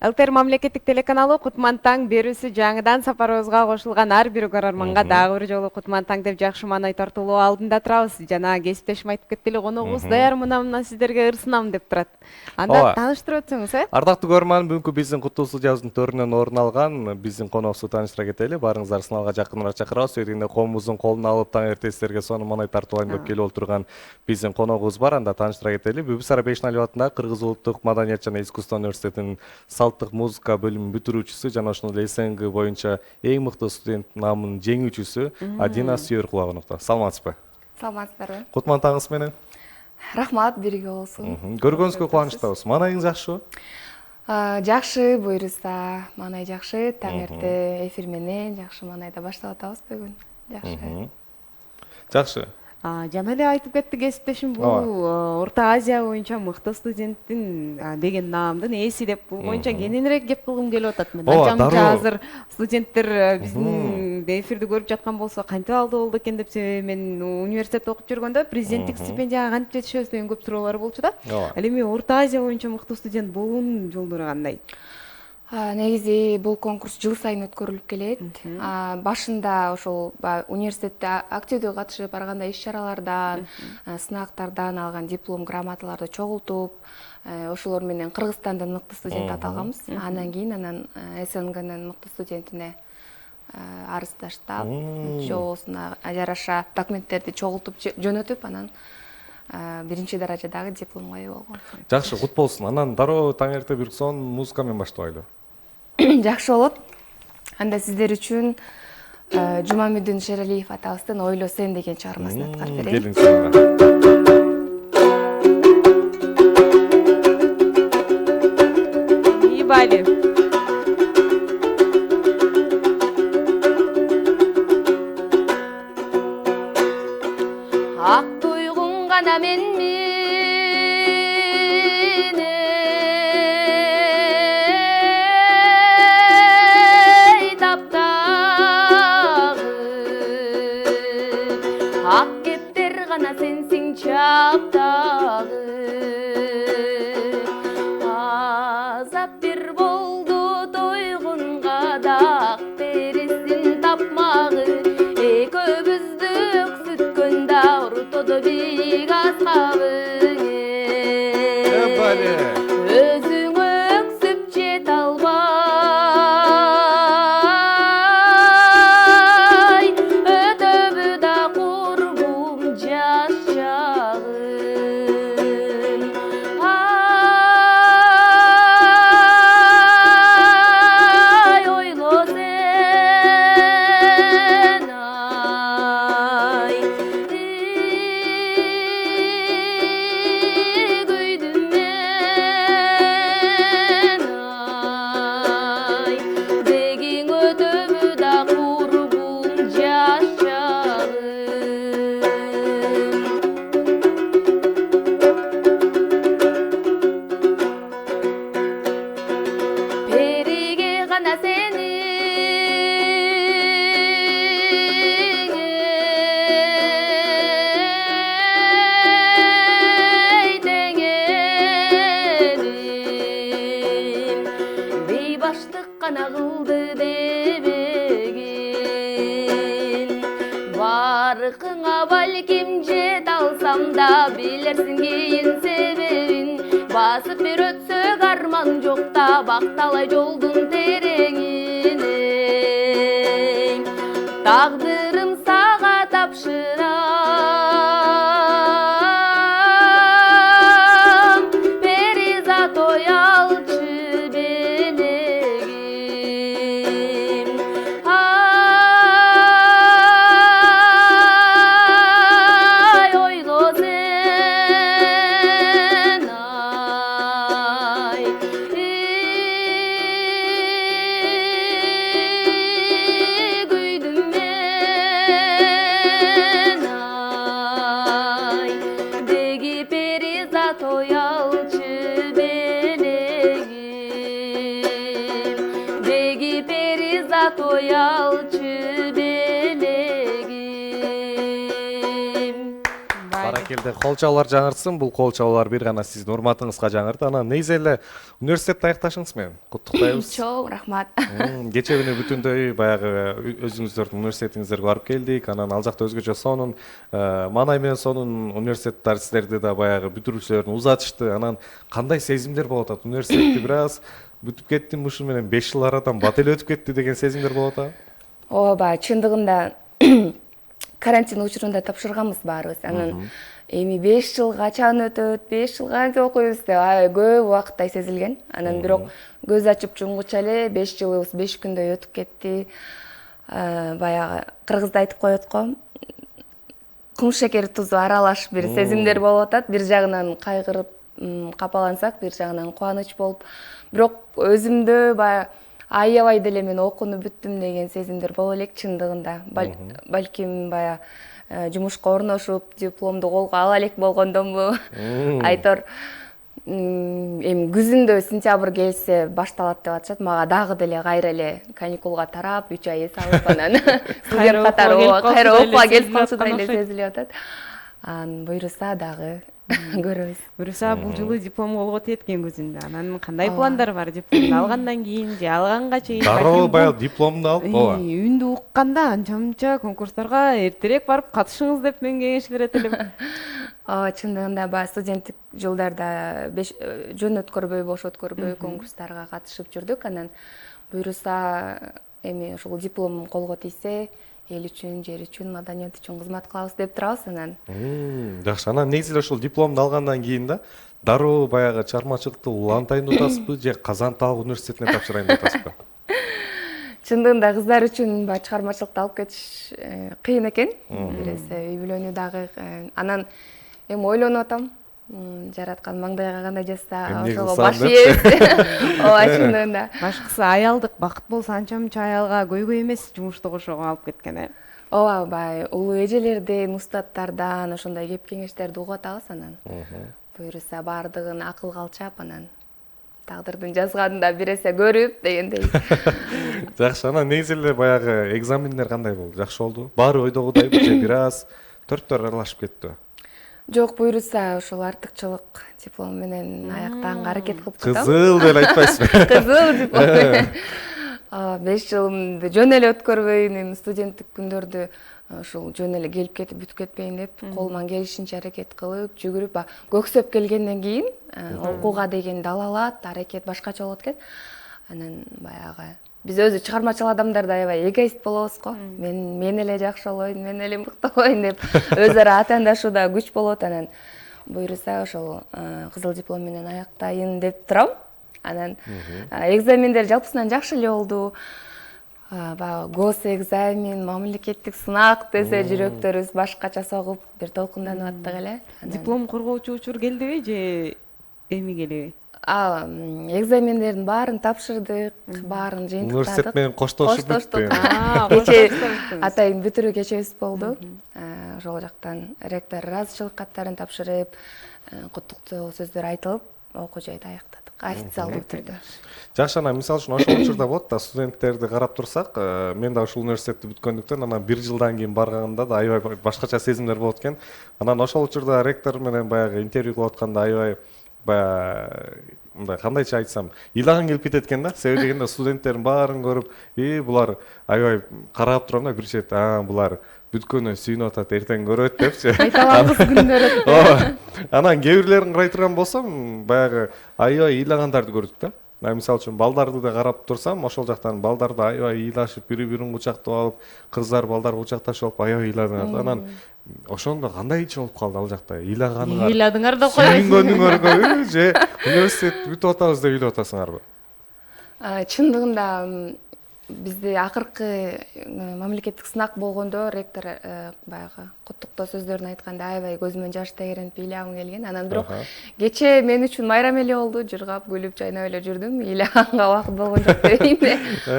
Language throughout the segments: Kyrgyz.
ЛТР мамлекеттик телеканалы Кутман таң берүүсү жаңыдан сапарыбызга кошулган ар бир көрөрманга дагы бир жолу Кутман таң деп жакшы маанай тартуулоо алдында турабыз. Жана кесиптешим айтып кетти эле, коногубуз даяр мына сиздерге ырсынам деп турат. Анда тааныштырып өтсөңүз, Ардактуу көрөрман, бүгүнкү биздин куттуу студиябыздын төрүнөн орун алган биздин конокубузду тааныштыра кетели. Баарыңыздар сыналга жакыныраак чакырабыз. Сөйдүгүндө коомубуздун колуна алып таң эрте сиздерге сонун маанай тартуулайм деп келип отурган биздин коногубуз бар. Анда тааныштыра кетели. Бүбүсара Бейшеналиева атындагы Кыргыз улуттук маданият жана искусство университетинин салттык музыка бөлүмүн бүтүрүүчүсү жана ошондой эле СНГ боюнча эң мыкты студент наамын жеңүүчүсү Адина Сүйөркулова конокто. Саламатсызбы? Саламатсыздарбы? Кутман таңыңыз менен. Рахмат, бирге болсун. Көргөнүзгө кубанычтабыз. Маанайыңыз жакшыбы? Жакшы, буюрса, маанай жакшы. Таң эрте эфир менен жакшы маанайда баштап атабыз бүгүн. Жакшы. Жакшы. Жана эле айтып кетти кесиптешим, бул Орто Азия боюнча мыкты студенттин деген наамдын ээси деп, бул боюнча кененирээк кеп кылгым келип атат. Мен ачамча азыр студенттер биздин эфирди көрүп жаткан болсо кантип алды болду экен деп, себеби мен университетте окуп жүргөндө президенттик стипендияга кантип жетишебиз деген көп суроолор болчу да. Ал эми Орто Азия боюнча мыкты студент болуунун жолдору кандай? Негизи бул конкурс жыл сайын өткөрүлүп келет. Башында ошол университетте активдүү катышып, ар кандай иш-чаралардан, сынактардан алган диплом, грамоталарды чогултуп, ошолор менен Кыргызстандын мыкты студенти аталганбыз. Андан кийин СНГнын мыкты студентине арыз таштап, жоосуна жараша документтерди чогултуп жөнөтүп, анан биринчи даражадагы дипломго ээ болгон. Жакшы, кут болсун. Анан дароо таң эрте бир сон музыка менен баштабайлы. Жакшы болот. Анда сиздер үчүн Жумамүдүн Шералиев атабыздын Ойло сен деген чыгармасын аткарып берейин. Келиңиз. Ибали. Ак туйгун гана менми çaptağı azap bir boldu doygun qadak berisin tapmağı köbüzdük sütkön davrutodu bir ashabı özün öksüp jet albay ötöbü da kurbum jaş balkim jet alsam da bilersin keyin sebebin basıp bir ötsök arman jok da baktalay joldun terеңине taqdırım sağa tapşıram perizat oyalçı элде кол чабуулар жаңыртсын, бул кол чабуулар бир гана сиздин урматыңызга жаңырды. Анан негизи эле университетти аякташыңыз менен куттуктайбыз. чоң рахмат. Кече күнү бүтүндөй баягы өзүңүздөрдүн университетиңиздерге барып келдик. Анан ал жакта өзгөчө сонун Манай менен сонун университеттер силерди да баягы бүтүрүүчүлөрүн узатышты. Анан кандай сезимдер болуп атат? Университетти бир аз бүтүп кеттим, ушун менен 5 жыл арадан бат эле өтүп кетти деген сезимдер болуп атабы? Ооба, чындыгында карантин учурунда тапшырганбыз баарыбыз. Анан эми 5 жыл качан өтөт, 5 жыл кантип окуйбуз деп көп убакыттай сезилген. Анан бирок көз ачып жумгуча эле 5 жылыбыз 5 күндөй өтүп кетти. Баягы кыргызда айтып коет го. Кум шекер тузу аралаш бир сезимдер болуп атат. Бир жагынан кайгырып, капалансак, бир жагынан кубаныч болуп, бирок өзүмдө баягы аябай деле мен окууну бүттүм деген сезимдер боло элек чындыгында. Балким баягы жумушка орношуп, дипломду колго ала элек болгондомбу. Айтор эми күзүндө сентябрь келсе башталат деп атышат. Мага дагы деле кайра эле каникулга тарап, 3 ай эс алып анан студент катары кайра окууга келип калчудай эле сезилип атат. Анан буюрса дагы көрөбүз. Буюрса бул жылы диплом колго тиет экен күзүндө. Анан кандай пландар бар? Дипломду алгандан кийин же алганга чейин? Дароо баягы дипломду алып, ооба. Үндү укканда анча-мынча конкурстарга эртерээк барып катышыңыз деп мен кеңеш берет элем. Чындыгында баягы студенттик жылдарда жөн өткөрбөй, бош өткөрбөй конкурстарга катышып жүрдүк. Анан буюрса эми ушул диплом колго тийсе, эл үчүн, жер үчүн, маданият үчүн кызмат кылабыз деп турабыз анан. Жакшы. Анан негизи эле ушул дипломду алгандан кийин да дароо баягы чыгармачылыкты улантайын деп атасызбы же Казантаг университетине тапшырайын деп атасызбы? Чындыгында кыздар үчүн баягы чыгармачылыкты алып кетиш кыйын экен. Бир эсе үй бүлөнү дагы анан эми ойлонуп атам. Жараткан маңдайга кандай жазса, ошого баш ийебиз. Ооба, чындыгында. Башкысы аялдык бакыт болсо анча-мынча аялга көйгөй эмес жумушту кошого алып кеткен, Ооба, баягы улуу эжелерден, устаттардан ошондой кеп кеңештерди угуп атабыз анан. Буюрса баардыгын акылга алчап анан тагдырдын жазганын да бир эсе көрүп дегендей. Жакшы. Анан негизи эле баягы экзамендер кандай болду? Жакшы болдубу? Баары ойдогудайбы же бир аз төрттөр аралашып кеттиби? Жок, буюрса ошол артыкчылык диплом менен аяктаганга аракет кылып жатам. Кызыл деп эле айтпайсызбы? Кызыл диплом менен. 5 жылымды жөн эле өткөрбөйүн, эми студенттик күндөрдү ушул жөн эле келип кетип бүтүп кетпейин деп, колуман келишинче аракет кылып, жүгүрүп, көксөп келгенден кийин окууга деген далалат, аракет башкача болот экен. Анан баягы биз өзү чыгармачыл адамдар да аябай эгоист болобуз го. Мен эле жакшы болоюн, мен эле мыкты болоюн деп өз ара атаандашууда күч болот. Анан буюрса ошол кызыл диплом менен аяктайын деп турам. Анан экзамендер жалпысынан жакшы эле болду. Баягы гос экзамен, мамлекеттик сынак десе жүрөктөрүбүз башкача согуп, бир толкунданып аттык эле. Диплом коргоочу учур келдиби же эми келеби? Экзамендердин баарын тапшырдык, баарын жыйынтыктадык. Университет менен коштошуп бүттү. Кечээ атайын бүтүрүү кечебиз болду. Ошол жактан ректор ыраазычылык каттарын тапшырып, куттуктоо сөздөр айтылып, окуу жайды аяктадык официалдуу түрдө. Жакшы. Анан мисалы үчүн ошол учурда болот да, студенттерди карап турсак, мен да ушул университетти бүткөндүктөн анан 1 жылдан кийин барганда да аябай башкача сезимдер болот экен. Анан ошол учурда ректор менен баягы интервью кылып атканда аябай мындай кандайча айтсам, ыйлагың келип кетет экен да. Себеби дегенде студенттердин баарын көрүп, булар аябай карап турам да, бир чет, булар бүткөнү сүйүнүп атат, эртең көрөт депчи. Кайталангыс күндөр өттү. Анан кээ бирлерин карай турган болсом, баягы аябай ыйлагандарды көрдүк да. Мисалы үчүн балдарды да карап турсам, ошол жактан балдар да аябай ыйлашып, бири-бирин кучактап алып, кыздар балдар кучакташып алып аябай ыйладыңар да. Анан ошондо кандай ич болуп калды ал жакта? Ыйлаганыңар. Ыйладыңар да койбойсуң. Сүйүнгөнүңөргө же университет бүтүп атабыз деп ыйлап атасыңарбы? Чындыгында бизде акыркы мамлекеттик сынак болгондо ректор баягы куттуктоо сөздөрүн айтканда аябай көзүмөн жаш тегеренип ыйлагым келген. Анан бирок кечээ мен үчүн майрам эле болду. Жыргап, күлүп, жайнап эле жүрдүм. Ыйлаганга убакыт болгон жок дейм.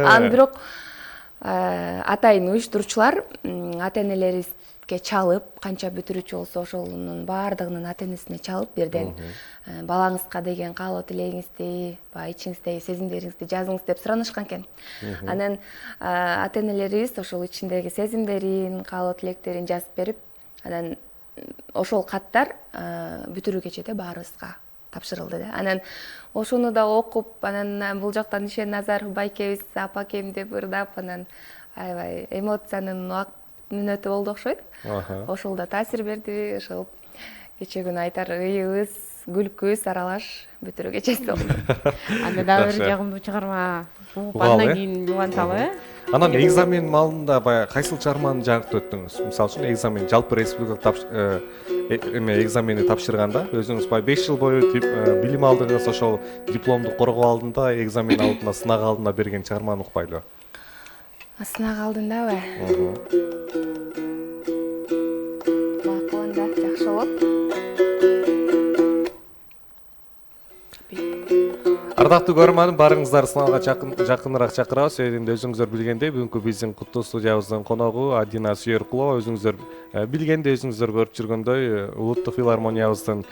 Анан бирок атайын уюштуруучулар ата-энелерибизге чалып, канча бүтүрүүчү болсо ошонун баардыгынын ата-энесине чалып, бирден балаңызга деген каалоо тилегиңизди, ичиңиздеги сезимдериңизди жазыңыз деп суранышкан экен. Анан ата-энелерибиз ошол ичиндеги сезимдерин, каалоо тилектерин жазып берип, анан ошол каттар бүтүрүү кечээде баарыбызга тапшырылды да. Анан ошону да окуп, анан бул жактан Ишен Назаров байкебиз апакем деп ырдап, анан аябай эмоциянын убакыт мүнөтү болду окшойт. Ошол да таасир берди. Ошол кечээ күнү айтар ыйыбыз, күлкүбүз аралаш бүтүрүү кечеси болду. Анда дагы бир жагымдуу чыгарма угуп андан кийин уланталы. Анан экзамен маалында баягы кайсыл чыгарманы жаңыртып өттүңүз? Мисалы үчүн экзамен жалпы республикалык экзамени тапшырганда өзүңүз баягы 5 жыл бою билим алдыңыз, ошол дипломду коргоо алдында, экзамен алдында, сынак алдында берген чыгарманы укпайлыбы? Сынак алдындабы? Макул, анда жакшы болот. Ардактуу көрөрман, барыңыздар сыналга жакыныраак чакырабыз. Себебинде өзүңүздөр билгендей, бүгүнкү биздин куттуу студиябыздын коногу Адина Сүйөркулова. Өзүңүздөр билгендей, өзүңүздөр көрүп жүргөндөй, улуттук филармониябыздын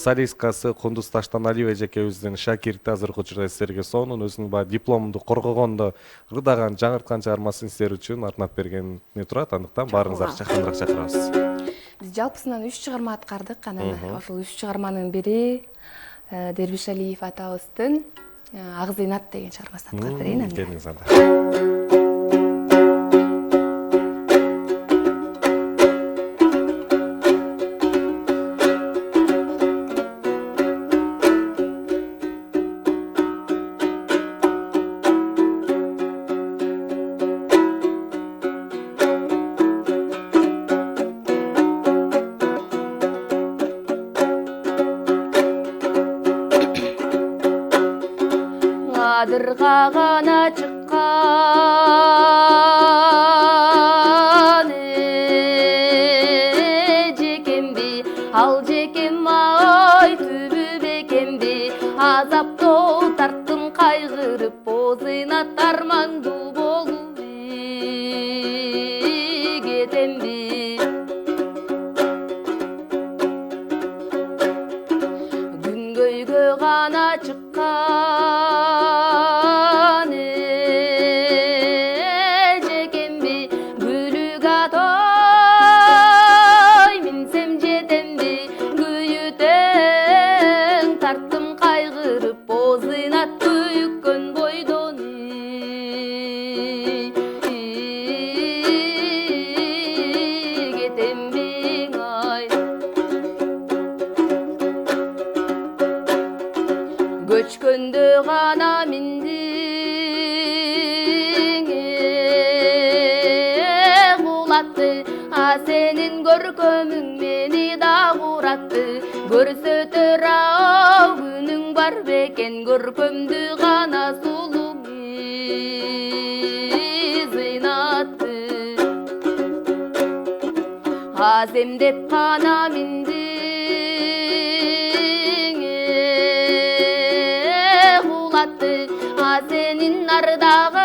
солисткасы Кундуз Таштан Алиева эжекебиздин шакирти. Азыркы учурда сиздерге сонун өзүнүн баягы дипломду коргогондо ырдаган, жаңырткан чыгармасын сиздер үчүн арнап бергени турат. Андыктан барыңыздар жакыныраак чакырабыз. Биз жалпысынан 3 чыгарма аткардык. Анан ошол 3 чыгарманын бири Дербишалиев атабыздын Агыз Инат деген чыгармасын аткарып берейин. Келиңиз анда. Адырга гана чыккан жекемби, ал жекем ой түбү бекемби, азаптоо тарттым кайгырып, озына тармандуу болуп кетемби. Күнгөйгө гана чыккан көчкөндө гана миндиң кулатты, сенин көркөмүң мени да куратты. Көрсөтөр ау күнүң бар бекен, көркөмдү гана сулуң Зыйнатты. Аземдеп гана миндиң сенин ардагың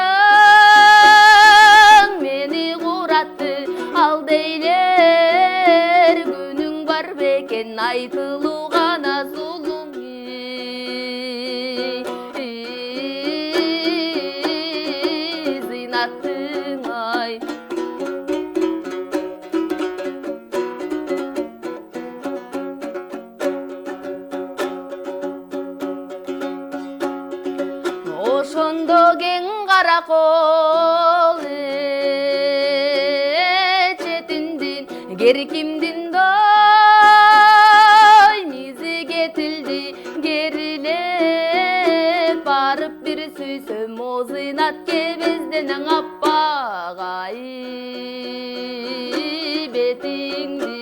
мени куратты. Ал дейлер күнүң бар бекен, айтылуу гана зулум Зыйнаттың ай. Ошондо кең каракол четиндин керкимдин дой мизи кетилди, керилеп барып бир сүйсөм Зыйнат кебизден аппак ай бетиңди.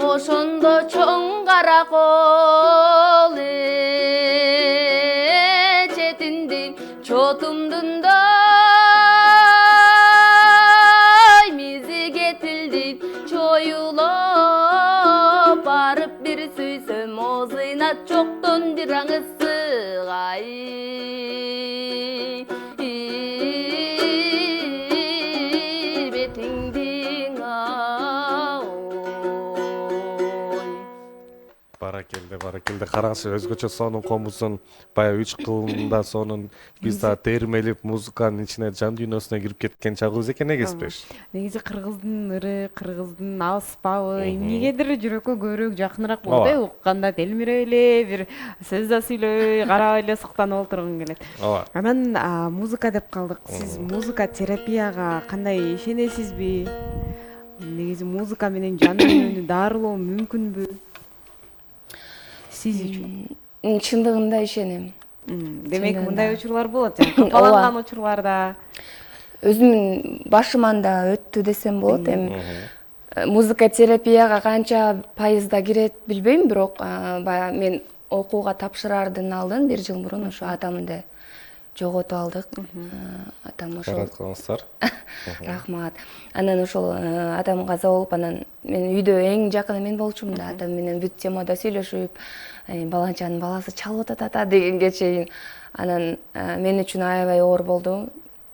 Ошондо чоң каракол чотумдун дой мизи кетилди, чоюлуп барып бир сүйсөм Зыйнат жоктон бир аңысык ай бетиңдиң ой. Баракелде. Караңызчы, өзгөчө сонун комузун баягы 3 кылында сонун биз да термелип музыканын ичине жан дүйнөсүнө кирип кеткен чагыбыз экен эгесизби? Негизи кыргыздын ыры, кыргыздын алыспабы эмнегедир жүрөккө көбүрөөк жакыныраак болот укканда телмиребей эле бир сөз да сүйлөбөй карабай эле суктанып олтургум келет. Анан музыка деп калдык. Сиз музыка терапияга кандай ишенесизби? Негизи музыка менен жан дүйнөнү дарылоо мүмкүнбү? Сиз үчүн? Чындыгында ишенем. Демек мындай учурлар болот, капаланган учурларда. Өзүмдүн башыман да өттү десем болот. Эми музыка терапияга канча пайызда кирет билбейм, бирок баягы мен окууга тапшырардын алдын 1 жыл мурун ошо атамды жоготуп алдык. Атам ошол. Жараткансыздар. Рахмат. Анан ошол атам каза болуп, анан мен үйдө эң жакыны мен болчумун да. Атам менен бүт темада сүйлөшүп, баланчанын баласы чалып атат ата дегенге чейин. Анан мен үчүн аябай оор болду.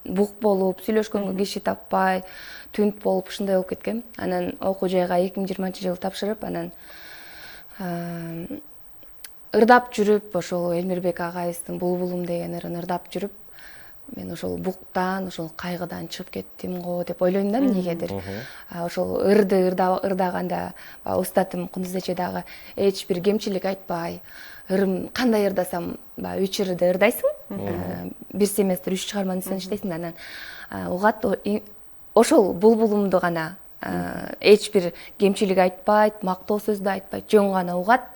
Бук болуп, сүйлөшкөнгө киши таппай, түнт болуп ушундай болуп кеткем. Анан окуу жайга 2020-жылы тапшырып, анан ырдап жүрүп, ошол Элмирбек агайыбыздын Булбулум деген ырын ырдап жүрүп, мен ошол буктан, ошол кайгыдан чыгып кеттим го деп ойлойм да эмнегедир. Ошол ырды ырдаганда устатым Кундуз эче дагы эч бир кемчилик айтпай, ырым кандай ырдасам, 3 ырды ырдайсың, бир семестр 3 чыгарманын үстүнөн иштейсиң да, анан угат ошол Булбулумду гана эч бир кемчилик айтпайт, мактоо сөздү айтпайт, жөн гана угат.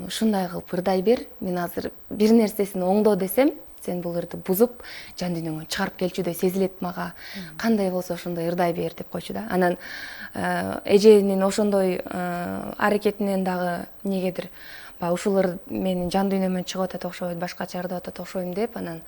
Ушундай кылып ырдай бер, мен азыр бир нерсесин оңдо десем, сен бул ырды бузуп, жан дүйнөңөн чыгарып келчүдөй сезилет мага. Кандай болсо ошондой ырдай бер деп койчу да. Анан эженин ошондой аракетинен дагы эмнегедир ушул ыр менин жан дүйнөмөн чыгып атат окшойт, башкача ырдап атат окшойм деп, анан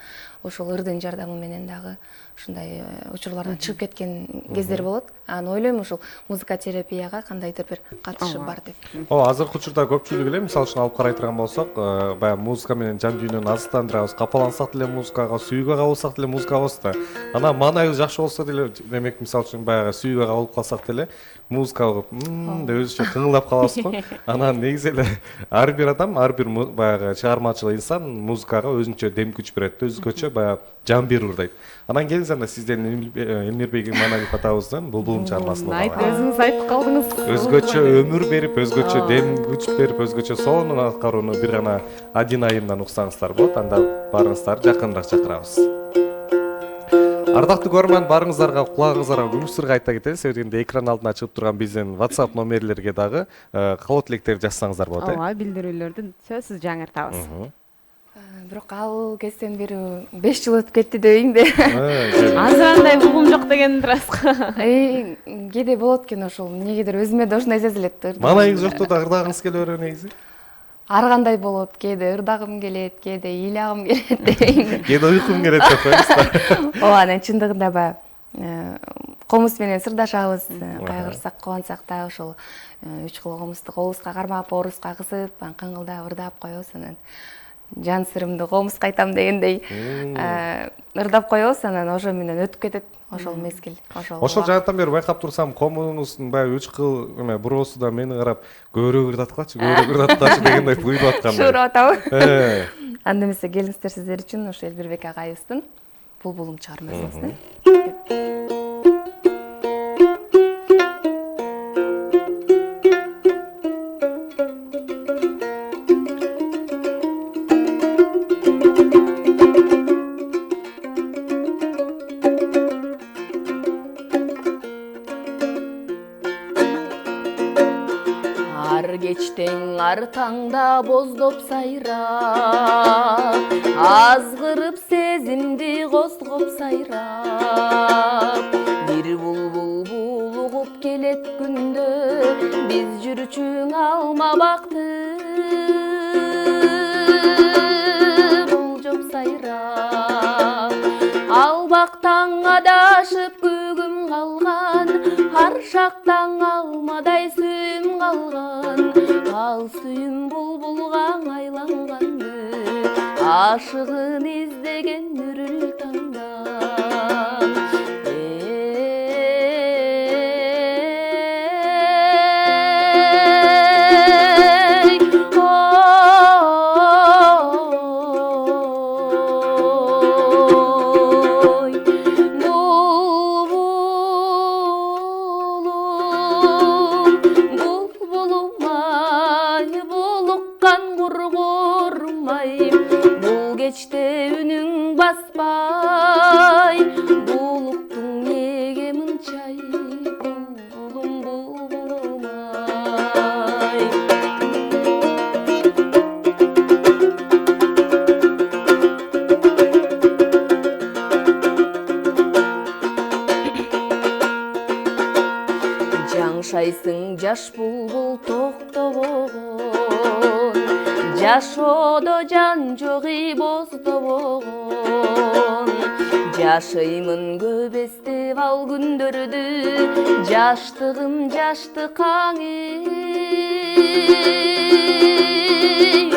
ошол ырдын жардамы менен дагы ушундай учурлардан чыгып кеткен кездер болот. Анан ойлойм ушул музыка терапияга кандайдыр бир катышы бар деп. Азыркы учурда көпчүлүк эле мисалы үчүн алып карай турган болсок, баягы музыка менен жан дүйнөнү азыктандырабыз, капалансак деле музыкага, сүйүүгө кабылсак деле музыкага болсу да. Анан маанайыбыз жакшы болсо деле, демек мисалы үчүн баягы сүйүүгө кабылып калсак деле музыка угуп, деп өзүчө кыңылдап калабыз го. Анан негизи эле ар бир адам, ар бир баягы чыгармачыл инсан музыкага өзүнчө дем күч берет, өзгөчө баягы жан берип ырдайт. Анан келиңиз анда сизден Элмирбек Иманалиев атабыздын Булбулум чыгармасын угайлы. Өзүңүз айтып калдыңыз. Өзгөчө өмүр берип, өзгөчө дем күч берип, өзгөчө сонун аткарууну бир гана Адина айымдан уксаңыздар болот. Анда барыңыздарды жакыныраак чакырабыз. Ардактуу көрөрман, барыңыздарга кулагыңыздарга күмүш сырга айта кетели. Себебинде экран алдына чыгып турган биздин WhatsApp номерлерге дагы калоо тилектерди жазсаңыздар болот. Ооба, билдирүүлөрдү сөзсүз жаңыртабыз. Бирок ал кезден бери 5 жыл өтүп кетти дебеймби? Азыр андай угум жок деген турасызбы? Кээде болот экен ошол. Эмнегедир өзүмө да ошондой сезилет. Маанайыңыз жокто да ырдагыңыз келе берет негизи. Ар кандай болот, кээде ырдагым келет, кээде ыйлагым келет дейм. Кээде уйкум келет деп коесуздар. Ооба, анан чындыгында баягы комуз менен сырдашабыз, кайгырсак, кубансак да ошол 3 кыл комузду колубузга кармап, оорубузга кысып, каңгылдап ырдап коебуз. Анан жан сырымды комузга айтам дегендей ырдап коебуз, анан ошо менен өтүп кетет ошол мезгил. Ошол жагаттан бери байкап турсам, комуңуздун баягы 3 кыл буроосу да мени карап көбүрөөк ырдаткылачы, дегендей уйдуп аткандай. Шуурап атабы? Анда эмесе келиңиздер сиздер үчүн ошо Элмирбек агайыбыздын Булбулум чыгармасынан. Кечтең ар таңда боздоп сайрап, азгырып сезимди козгоп сайрап, бир булбул булугуп келет күндө, биз жүрчүң алма бакты болжоп сайрап, ал бактан адашып күгүм калган, ар шактан алмадай сүйүм калган, ал сүйүм булбулга айланганды, ашыгын издеген үрүл таңдан. кургурмай, бул кечте үнүң баспай, булуктуң неге мынчай, булбулум булбулум ай. Жаңшайсың жаш булбул токтобогон, жашоодо жан жоги боздобогон. Жашаймын көп эстеп ал күндөрдү, жаштыгым жаштыкаңы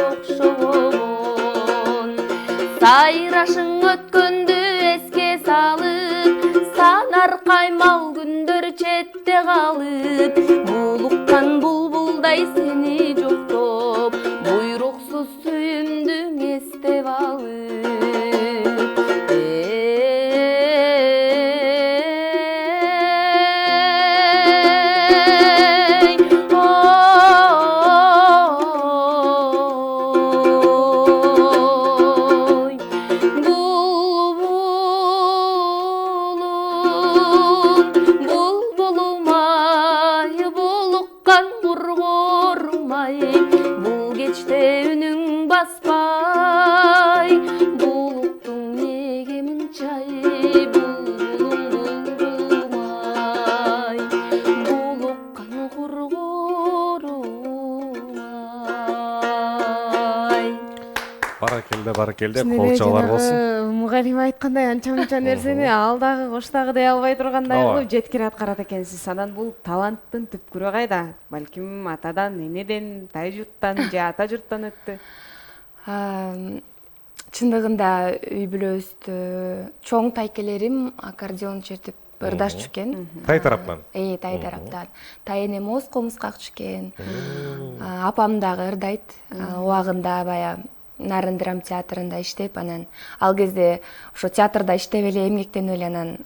окшогон. Сайрашың өткөндү эске салып, санар каймал күндөр четте калып, булуккан булбулдай сени жоктоп, буйруксуз сүйүмдүң эстеп алып. Бул кечте үнүң баспай, булуктуң неге мынчай, булбулум булбулум ай, булуккан кургурум ай. Баракелде, кол чабалар болсун. Мугалим айткандай анча мынча нерсени ал дагы кош дагы дей албай тургандай кылып жеткире аткарат экенсиз. Анан бул таланттын түпкүрү кайда? Балким атадан, энеден, тай журттан же ата журттан өттү? Чындыгында үй бүлөбүздө чоң тайкелерим аккордеон чертип ырдаш чүкен. Тай тараптан? Тай тараптан. Тай энем ооз комузгак чүкен. Апам дагы ырдайт. Убагында бая Нарын драм театрында иштеп, анан ал кезде ошо театрда иштеп эле эмгектенип эле анан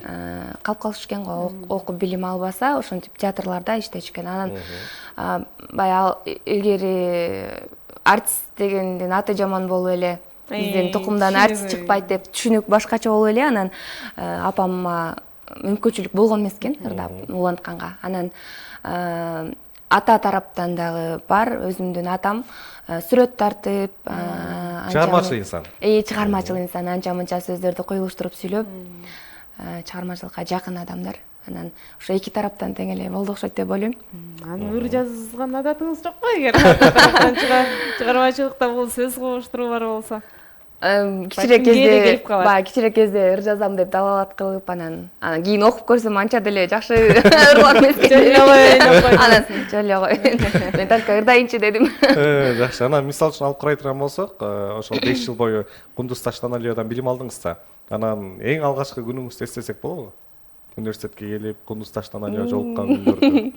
калып калышкан го, окуп билим албаса, ошентип театрларда иштечкен. Анан баягы илгери артист дегендин аты жаман болуп эле, биздин тукумдан артист чыкпайт деп түшүнүк башкача болуп эле, анан апамма мүмкүнчүлүк болгон эмес экен ырдап улантканга. Анан ата тараптан дагы бар, өзүмдүн атам сүрөт тартып, чыгармачыл инсан. Чыгармачыл инсан, анча мынча сөздөрдү куюлуштуруп сүйлөп, чыгармачылыкка жакын адамдар. Анан ошо эки тараптан тең эле болду окшойт деп ойлойм. Анын ыр жазган адатыңыз жокпу эгер чыгармачылыкта бул сөз кубуштуруу бар болсо? Кичирээк кезде ыр жазам деп далалат кылып, анан кийин окуп көрсөм анча деле жакшы ырлар эмес экен. Анан жоле кой. Мен только ырдайынчы дедим. Жакшы. Анан мисалы үчүн алып карай турган болсок, ошол 5 жыл бою Кундуз Таштаналиевадан билим алдыңыз да. Анан эң алгачкы күнүңүздү эстесек болобу? Университетке келип, Кундуз Таштаналиева жолуккан күндөрдү.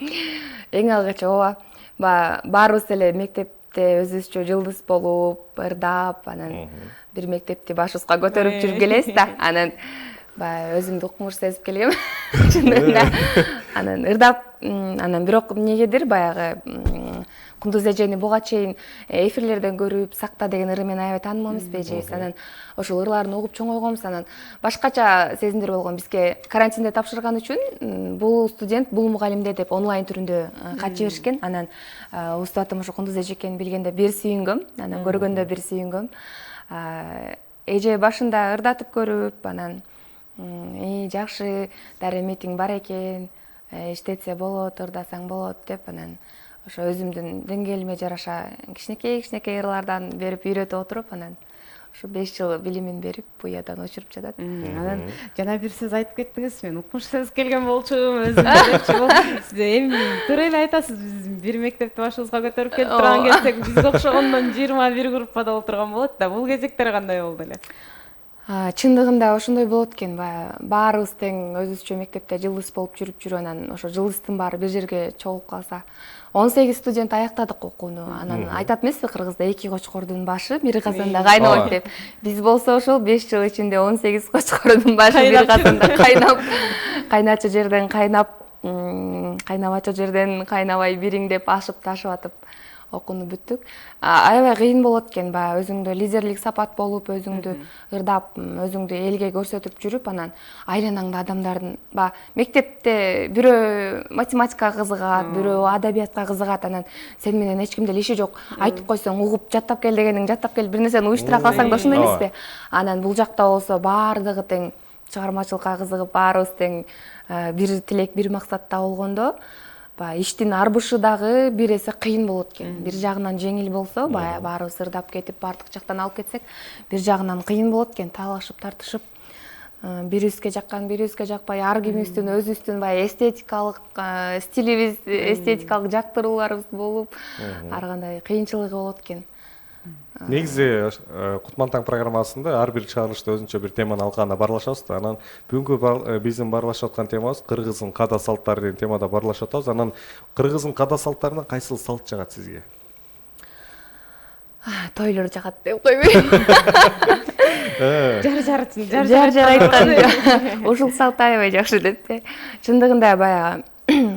Эң алгачы ооба. Баарыбыз эле мектепте өзүбүзчө жылдыз болуп, ырдап, анан бир мектепти башыбызга көтөрүп жүргүлөбүз да. Анан өзүмдү укмуш сезип келгем. Чындыгында. Анан ырдап, анан бирок эмнегедир баягы Кундуз эжени буга чейин эфирлерден көрүп, Сакта деген ыры менен аябай таанымал эмеспи эжебиз. Анан ошол ырларын угуп чоңойгонбуз. Анан башкача сезимдер болгон. Бизге карантинде тапшырган үчүн бул студент, бул мугалимде деп онлайн түрүндө кат жиберишкен. Анан устатым ошо Кундуз эже экенин билгенде бир сүйүнгөм, анан көргөндө бир сүйүнгөм. Эже башында ырдатып көрүп, анан жакшы дареметиң бар экен, иштетсе болот, ырдасаң болот деп, анан ошо өзүмдүн деңгээлиме жараша кичинекей ырлардан берип үйрөтүп отуруп, анан ошо 5 жыл билимин берип, буядан учуруп жатат. Анан жана бир сөз айтып кеттиңиз, мен укмуш сөз келген болчумун, өзүм депчи болуп. Сиз эми туура эле айтасыз, биз бир мектепти башыбызга көтөрүп келип турган кезек, бизге окшогондон 21 группада отурган болот да. Бул кезектер кандай болду эле? Чындыгында ошондой болот экен. Баарыбыз тең өзүбүзчө мектепте жылдыз болуп жүрүп, анан ошо жылдыздын баары бир жерге чогулуп калса, 18 студент аяктадык окууну. Анан айтат эмеспи кыргызда эки кочкордун башы бир казанда кайнабайт деп. Биз болсо ошол 5 жыл ичинде 18 кочкордун башы бир казанда кайнап, кайначы жерден кайнап, кайнабачы жерден кайнабай бириңдеп ашып ташып атып окууну бүттүк. Аябай кыйын болот экен, баягы өзүңдө лидерлик сапат болуп, өзүңдү ырдап, өзүңдү элге көрсөтүп жүрүп, анан айланаңда адамдардын баягы мектепте бирөө математикага кызыгат, бирөө адабиятка кызыгат, анан сен менен эч кимде иши жок. Айтып койсоң угуп жаттап кел дегениң жаттап келип бир нерсени уюштура калсаң да ошондой эмеспи? Анан бул жакта болсо баардыгы тең чыгармачылыкка кызыгып, баарыбыз тең бир тилек, бир максатта болгондо, баягы иштин арбышы дагы бир эсе кыйын болот экен. Бир жагынан жеңил болсо, баягы баарыбыз ырдап кетип, баардык жактан алып кетсек, бир жагынан кыйын болот экен, талашып, тартышып, бирибизге жаккан, бирибизге жакпай, ар кимибиздин өзүбүздүн баягы эстетикалык стилибиз, эстетикалык жактырууларыбыз болуп, ар кандай кыйынчылыгы болот экен. Негизи Кутман таң программасында ар бир чыгарылышта өзүнчө бир теманы алганда барлашабыз да. Анан бүгүнкү биздин барлашып аткан темабыз кыргыздын када салттары деген темада барлашып атабыз. Анан кыргыздын када салттарынан кайсыл салт жагат сизге? Тойлор жагат деп койбойм. Жар айткан. Ушул салт аябай жакшы деп. Чындыгында баягы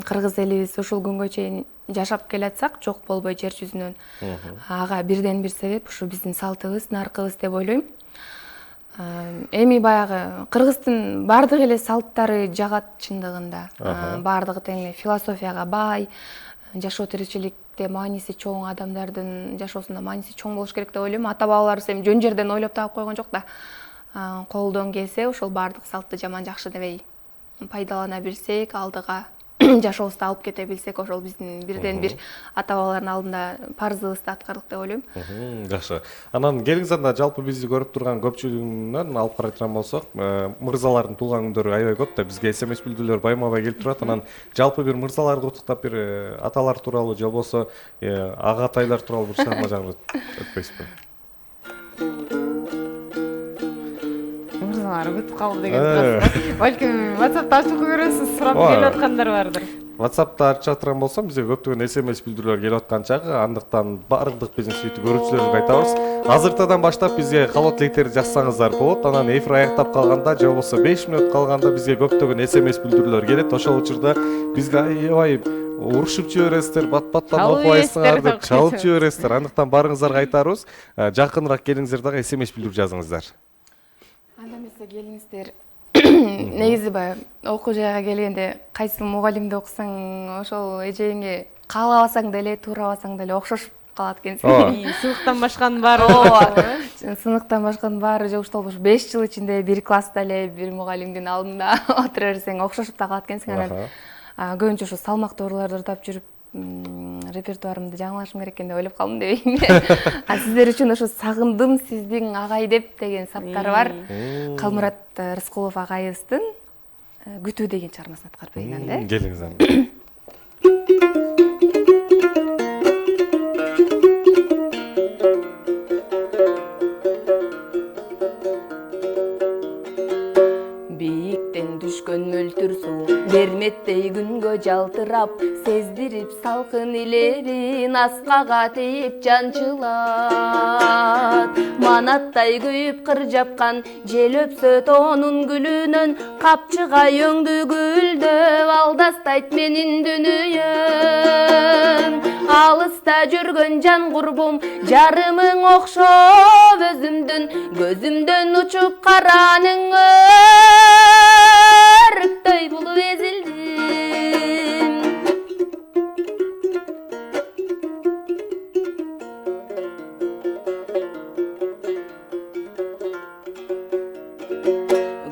кыргыз элибиз ушул күнгө чейин жашап келатсак, жок болбой жер жүзүнөн. Ага бирден бир себеп ушу биздин салтыбыз, наркыбыз деп ойлойм. Эми баягы кыргыздын бардык эле салттары жагат чындыгында. Бардыгы тең философияга бай, жашоо тиричиликте мааниси чоң, адамдардын жашоосунда мааниси чоң болуш керек деп ойлойм. Ата бабаларыбыз эми жөн жерден ойлоп таап койгон жок да. Колдон келсе, ошол бардык салтты жаман жакшы дебей пайдалана билсек, алдыга жашообузду алып кете билсек, ошол биздин бирден бир ата бабалардын алдында парызыбызды аткардык деп ойлойм. Жакшы. Анан келиңиз анда жалпы бизди көрүп турган көпчүлүгүнөн алып карай турган болсок, мырзалардын туулган күндөрү аябай көп да, бизге SMS билдирүүлөр байма-бай келип турат. Анан жалпы бир мырзаларды куттуктап, бир аталар тууралуу же болбосо агатайлар тууралуу бир чыгарма жазып өтпөйсүзбү? Өтүп калды деген турасыз. Балким WhatsApp'та ачып көрөсүз, сурап келип аткандар бардыр. WhatsApp'та ачып турган болсом, бизге көптөгөн SMS билдирүүлөр келип аткан чагы, андыктан бардык биздин сүйүктүү көрүүчүлөрүбүзгө айтабыз. Азыртадан баштап бизге калоо тилектерди жазсаңыздар болот. Анан эфир аяктап калганда же болбосо 5 мүнөт калганда бизге көптөгөн SMS билдирүүлөр келет. Ошол учурда бизге аябай урушуп жибересиздер, бат-баттан окубайсыңар деп чалып жибересиздер. Андыктан барыңыздарга айтарыбыз, жакыныраак келиңиздер дагы SMS билдирип жазыңыздар. Анда эмесе келиңиздер. Негизи баягы окуу жайга келгенде кайсы мугалимди окусаң, ошол эжеңе каалабасаң деле, туурабасаң деле окшошуп калат экенсиң. Сыйныктан башканын баары. Сыйныктан башканын баары же ушталбаш 5 жыл ичинде бир класста эле бир мугалимдин алдында отура берсең окшошуп да калат экенсиң. Анан көбүнчө ушу салмактуу ырларды ырдап жүрүп, репертуарымды жаңылашым керек экен деп ойлоп калдым дейм. Сиздер үчүн ошо сагындым сиздин агай деп деген саптары бар. Калмурат Рыскулов агайыбыздын Күтүү деген чыгармасын аткарып берейин да. Келиңиз анда. Бийиктен түшкөн мөлтүр суу берметтей күнгө жалтырап, сездирип салкын илебин аскага тийип жанчылат. Манаттай күйүп кыр жапкан жел өпсө тоонун гүлүнөн, капчыгай өңдү гүлдөп алдастайт менин дүнүйөм. Алыста жүргөн жан курбум, жарымың окшоп өзүмдүн, көзүмдөн учуп караның өрүктөй булуп эзилдим.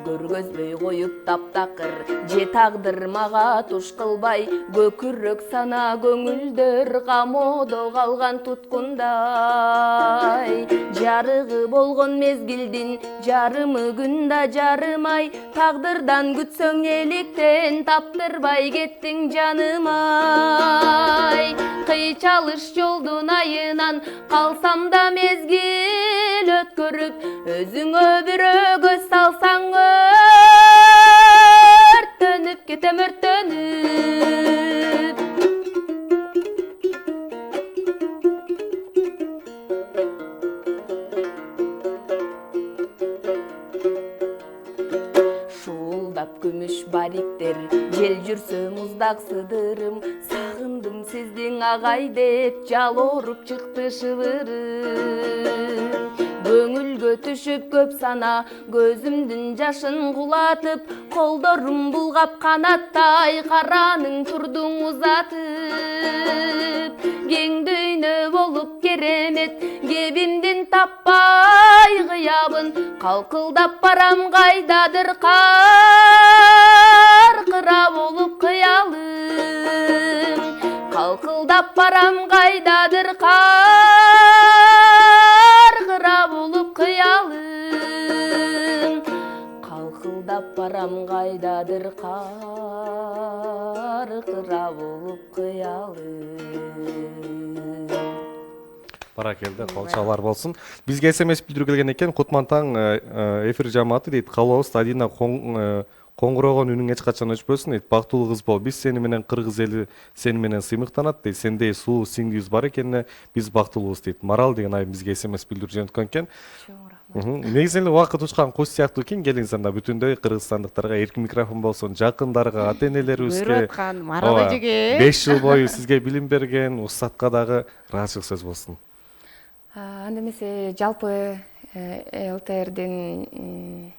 Көргөзбөй коюп таптакыр, же тагдыр мага туш кылбай, көкүрөк сана көңүлдөр камоодо калган туткундай. Жарыгы болгон мезгилдин жарымы күн да жарымай, тагдырдан күтсөң эликтен таптырбай кеттиң жанымай. Кыйчалыш жолдун айынан калсам да мезгил өткөрүп, өзүңө бирөө көз салсаң өрттөнүп кетем, өрттөнүп. Шуулдап күмүш бариктер, жел жүрсө муздак сыдырым, сагындым сиздин агай деп жалоруп чыкты шыбырым. Көңүлгө түшүп көп сана көзүмдүн жашын кулатып, колдорум булгап канаттай караның турдуң узатып. Кең дүйнө болуп керемет кебимдин таппай кыябын, калкылдап барам кайдадыр каркыра болуп кыялым. Калкылдап барам кайдадыр каркыра болуп кыялым. Калкылдап барам кайдадыр каркыра болуп кыялым. Баракелде, колчалар болсун. Бизге СМС билдирүү келген экен. Кутман таң эфир жамааты дейт, калабыбыз Адина коңгурогон үнүң эч качан өчпөсүн дейт. Бактылуу кыз бол. Биз сени менен кыргыз эли сени менен сыймыктанат дейт. Сендей суу сиңдүүбүз бар экенине биз бактылуубуз дейт. Марал деген айым бизге СМС билдирүү жөнөткөн экен. Негизи эле убакыт учкан куш сыяктуу экен. Келиңиз анда бүтүндөй кыргызстандыктарга эркин микрофон болсун, жакындарга, ата энелерибизге. Буйруп аткан Марал эжеге 5 жыл бою сизге билим берген устатка дагы ыраазычылык сөз болсун. Анда эмесе жалпы ЛТРдин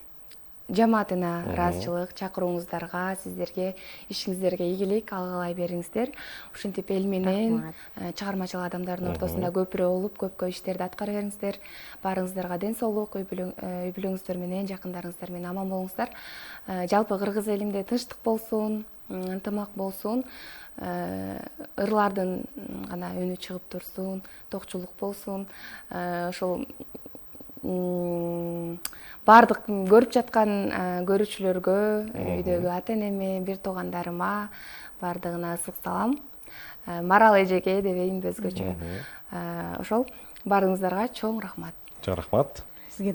жамаатына ыраазычылык, чакырууңуздарга, сиздерге, ишиңиздерге ийгилик алгалай бериңиздер. Ушинтип эл менен чыгармачыл адамдардын ортосунда көпүрө болуп, көпкө иштерди аткара бериңиздер. Баарыңыздарга ден соолук, үй бүлөңүздөр менен, жакындарыңыздар менен аман болуңуздар. Жалпы кыргыз элимде тынчтык болсун, ынтымак болсун. Ырлардын гана үнү чыгып турсун, токчулук болсун. Ошол бардык көрүп жаткан көрүүчүлөргө, үйдөгү ата энеме, бир туугандарыма бардыгына ысык салам. Марал эжеге дебейм өзгөчө. Ошол баарыңыздарга чоң рахмат. Рахмат. Сизге